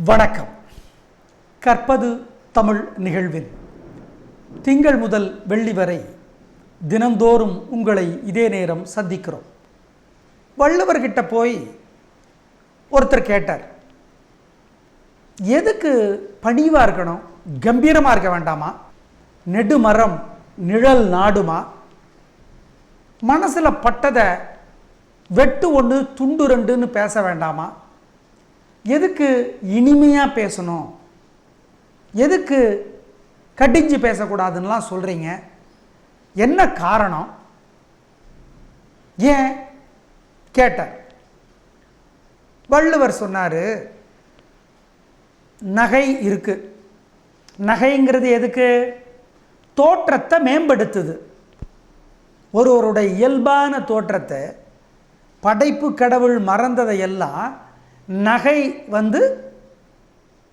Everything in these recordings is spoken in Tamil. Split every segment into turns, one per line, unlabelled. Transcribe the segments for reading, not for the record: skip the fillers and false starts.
வணக்கம். கற்பது தமிழ் நிகழ்வில் திங்கள் முதல் வெள்ளி வரை தினந்தோறும் உங்களை இதே நேரம் சந்திக்கிறோம். வள்ளுவர்கிட்ட போய் ஒருத்தர் கேட்டார், எதுக்கு பணிவாக இருக்கணும், கம்பீரமாக இருக்க வேண்டாமா, நெடுமரம் நிழல் நாடுமா, மனசில் பட்டதை வெட்டு ஒன்று துண்டு ரெண்டுன்னு பேச வேண்டாமா, எதுக்கு இனிமையாக பேசணும், எதுக்கு கடிஞ்சு பேசக்கூடாதுன்னெலாம் சொல்கிறீங்க, என்ன காரணம், ஏன் கேட்டார். வள்ளுவர் சொன்னார், நகை இருக்குது. நகைங்கிறது எதுக்கு? தோற்றத்தை மேம்படுத்துது. ஒருவருடைய இயல்பான தோற்றத்தை படைப்பு கடவுள் மறந்ததையெல்லாம் நகை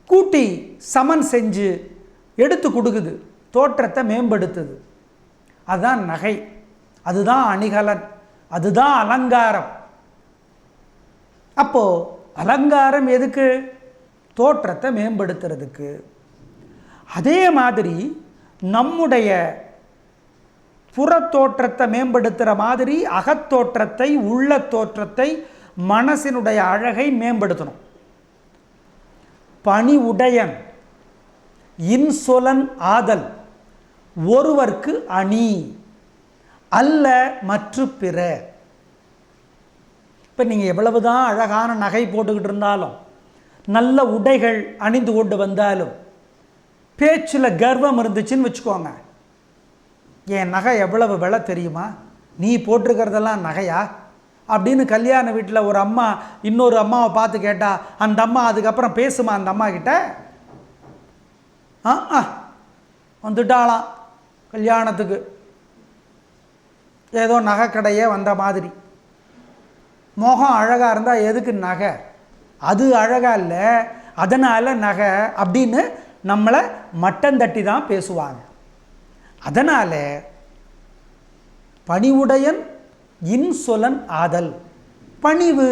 கூட்டி சமன் செஞ்சு எடுத்து கொடுக்குது, தோற்றத்தை மேம்படுத்துது. அதுதான் நகை, அதுதான் அணிகலன், அதுதான் அலங்காரம். அப்போ அலங்காரம் எதுக்கு? தோற்றத்தை மேம்படுத்துறதுக்கு. அதே மாதிரி நம்முடைய புறத்தோற்றத்தை மேம்படுத்துகிற மாதிரி அகத்தோற்றத்தை, உள்ள தோற்றத்தை, மனசினுடைய அழகை மேம்படுத்தணும். பணி உடையன் இன்சொலன் ஆதல் ஒருவர்க்கு அணி அல்ல மற்று பிற. இப்போ நீங்கள் எவ்வளவுதான் அழகான நகை போட்டுக்கிட்டு இருந்தாலும், நல்ல உடைகள் அணிந்து கொண்டு வந்தாலும், பேச்சில் கர்வம் இருந்துச்சுன்னு வச்சுக்கோங்க, என் நகை எவ்வளவு விலை தெரியுமா, நீ போட்டிருக்கிறதெல்லாம் நகையா அப்படின்னு கல்யாண வீட்டில் ஒரு அம்மா இன்னொரு அம்மாவை பார்த்து கேட்டால், அந்த அம்மா அதுக்கப்புறம் பேசுமா அந்த அம்மா கிட்ட? வந்துட்டாலாம் கல்யாணத்துக்கு, ஏதோ நகை கடையே வந்த மாதிரி. முகம் அழகாக இருந்தால் எதுக்கு நகை, அது அழகாக இல்லை அதனால் நகை அப்படின்னு நம்மளை மட்டம் தட்டி தான் பேசுவாங்க. அதனால் பணிவுடையன் இன்சொலன் ஆதல், பணிவு.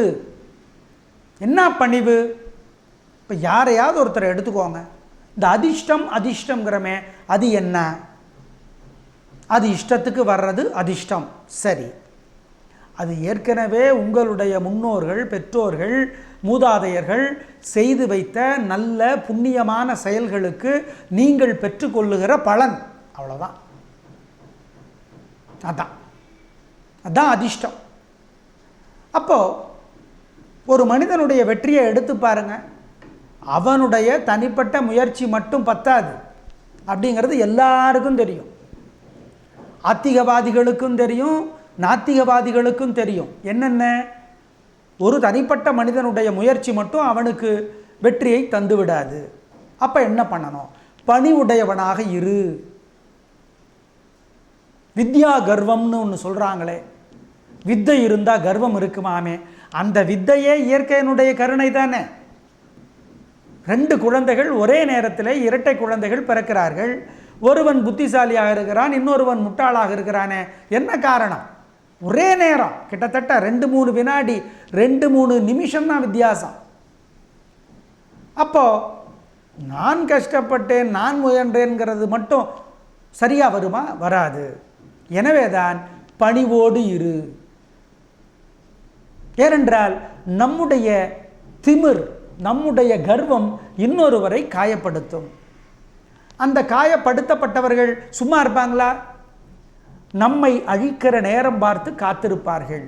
என்ன பணிவு? இப்போ யாரையாவது ஒருத்தரை எடுத்துக்கோங்க, இந்த அதிர்ஷ்டம் அதிர்ஷ்டங்கிறமே அது என்ன? அது இஷ்டத்துக்கு வர்றது அதிர்ஷ்டம், சரி. அது ஏற்கனவே உங்களுடைய முன்னோர்கள், பெற்றோர்கள், மூதாதையர்கள் செய்து வைத்த நல்ல புண்ணியமான செயல்களுக்கு நீங்கள் பெற்றுக்கொள்ளுகிற பலன், அவ்வளோதான். அதான் அதிர்ஷ்டம். அப்போது ஒரு மனிதனுடைய வெற்றியை எடுத்து பாருங்க, அவனுடைய தனிப்பட்ட முயற்சி மட்டும் பத்தாது அப்படிங்கிறது எல்லாருக்கும் தெரியும். ஆத்திகவாதிகளுக்கும் தெரியும், நாத்திகவாதிகளுக்கும் தெரியும். என்னென்ன? ஒரு தனிப்பட்ட மனிதனுடைய முயற்சி மட்டும் அவனுக்கு வெற்றியை தந்து விடாது. அப்போ என்ன பண்ணணும்? பணிவுடையவனாக இரு. வித்யா கர்வம்னு ஒன்று சொல்கிறாங்களே, வித்தை இருந்தால் கர்வம் இருக்குமாமே, அந்த வித்தையே இயற்கையினுடைய கருணை தானே. 2 குழந்தைகள் ஒரே நேரத்தில் இரட்டை குழந்தைகள் பிறக்கிறார்கள். ஒருவன் புத்திசாலியாக இருக்கிறான், இன்னொருவன் முட்டாளாக இருக்கிறானே, என்ன காரணம்? ஒரே நேரம், கிட்டத்தட்ட 2-3 வினாடி, 2-3 நிமிஷம் தான் வித்தியாசம். அப்போ நான் கஷ்டப்பட்டேன், நான் முயன்றேங்கிறது மட்டும் சரியாக வருமா? வராது. எனவே தான் பணிவோடு இரு. ஏனென்றால் நம்முடைய திமிர், நம்முடைய கர்வம் இன்னொருவரை காயப்படுத்தும். அந்த காயப்படுத்தப்பட்டவர்கள் சும்மா இருப்பாங்களா? நம்மை அழிக்கிற நேரம் பார்த்து காத்திருப்பார்கள்.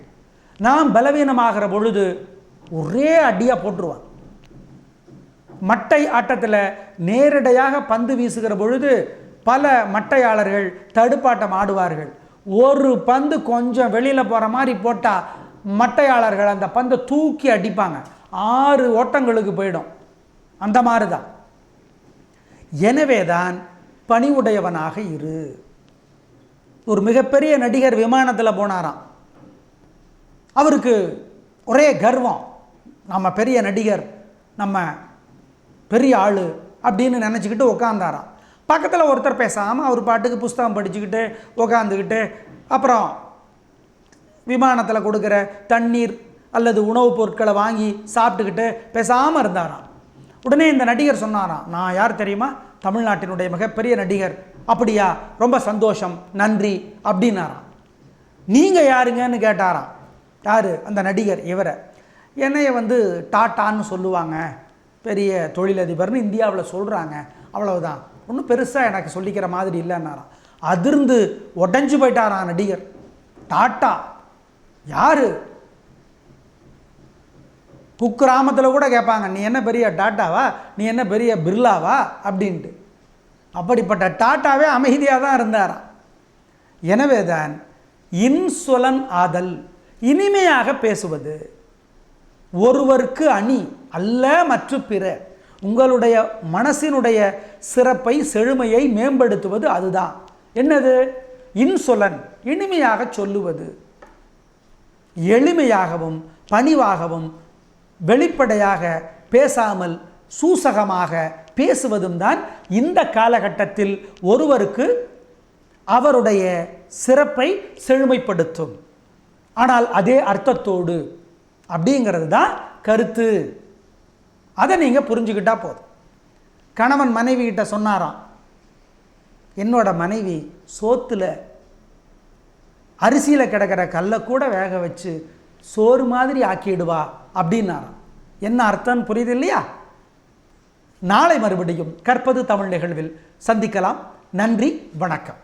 நாம் பலவீனமாகிற பொழுது ஒரே அடியாக போட்டுருவான். மட்டை ஆட்டத்தில் நேரடியாக பந்து வீசுகிற பொழுது பல மட்டையாளர்கள் தடுப்பாட்டம் ஆடுவார்கள். ஒரு பந்து கொஞ்சம் வெளியில் போகிற மாதிரி போட்டால் மட்டையாளர்கள் அந்த பந்தை தூக்கி அடிப்பாங்க, 6 ஓட்டங்களுக்கு போயிடும். அந்த மாதிரி தான். எனவே தான் பணிவுடையவனாக இரு. ஒரு மிகப்பெரிய நடிகர் விமானத்தில் போனாராம். அவருக்கு ஒரே கர்வம், நம்ம பெரிய நடிகர், நம்ம பெரிய ஆள் அப்படின்னு நினச்சிக்கிட்டு உட்காந்தாராம். பக்கத்தில் ஒருத்தர் பேசாமல் அவர் பாட்டுக்கு புஸ்தகம் படிச்சுக்கிட்டு உக்காந்துக்கிட்டு, அப்புறம் விமானத்தில் கொடுக்குற தண்ணீர் அல்லது உணவுப் பொருட்களை வாங்கி சாப்பிட்டுக்கிட்டு பேசாமல் இருந்தாராம். உடனே இந்த நடிகர் சொன்னாராம், நான் யார் தெரியுமா, தமிழ்நாட்டினுடைய மிகப்பெரிய நடிகர். அப்படியா, ரொம்ப சந்தோஷம், நன்றி அப்படின்னாராம். நீங்கள் யாருங்கன்னு கேட்டாராம். யார்? அந்த நடிகர். இவரை என்னைய டாட்டான்னு சொல்லுவாங்க, பெரிய தொழிலதிபர்னு இந்தியாவில் சொல்கிறாங்க, அவ்வளவுதான், ஒன்றும் பெருசாக எனக்கு சொல்லிக்கிற மாதிரி இல்லைன்னாராம். அதிர்ந்து உடஞ்சி போயிட்டாராம் நடிகர். டாட்டா யார்? குக்கிராமத்தில் கூட கேட்பாங்க, நீ என்ன பெரிய டாட்டாவா, நீ என்ன பெரிய பிர்லாவா அப்படின்ட்டு. அப்படிப்பட்ட டாட்டாவே அமைதியாக தான் இருந்தாராம். எனவே தான் இன்சொலன் ஆதல், இனிமையாக பேசுவது, ஒருவருக்கு அணி அல்ல மற்ற பிற, உங்களுடைய மனசினுடைய சிறப்பை செழுமையை மேம்படுத்துவது அதுதான். என்னது? இன்சொலன், இனிமையாக சொல்லுவது, எளிமையாகவும் பணிவாகவும் வெளிப்படையாக பேசாமல் சூசகமாக பேசுவதும் தான் இந்த காலகட்டத்தில் ஒருவருக்கு அவருடைய சிறப்பை செழுமைப்படுத்தும். ஆனால் அதே அர்த்தத்தோடு அப்படிங்கிறது தான் கருத்து. அதை நீங்கள் புரிஞ்சுக்கிட்டா போதும். கணவன் மனைவி கிட்ட சொன்னாராம், என்னோட மனைவி சோத்தில் அரிசியில் கிடக்கிற கல்லை கூட வேக வச்சு சோறு மாதிரி ஆக்கிடுவா அப்படின்னாராம். என்ன அர்த்தம் புரியுது இல்லையா? நாளை மறுபடியும் கற்பது தமிழ் நிகழ்வில் சந்திக்கலாம். நன்றி, வணக்கம்.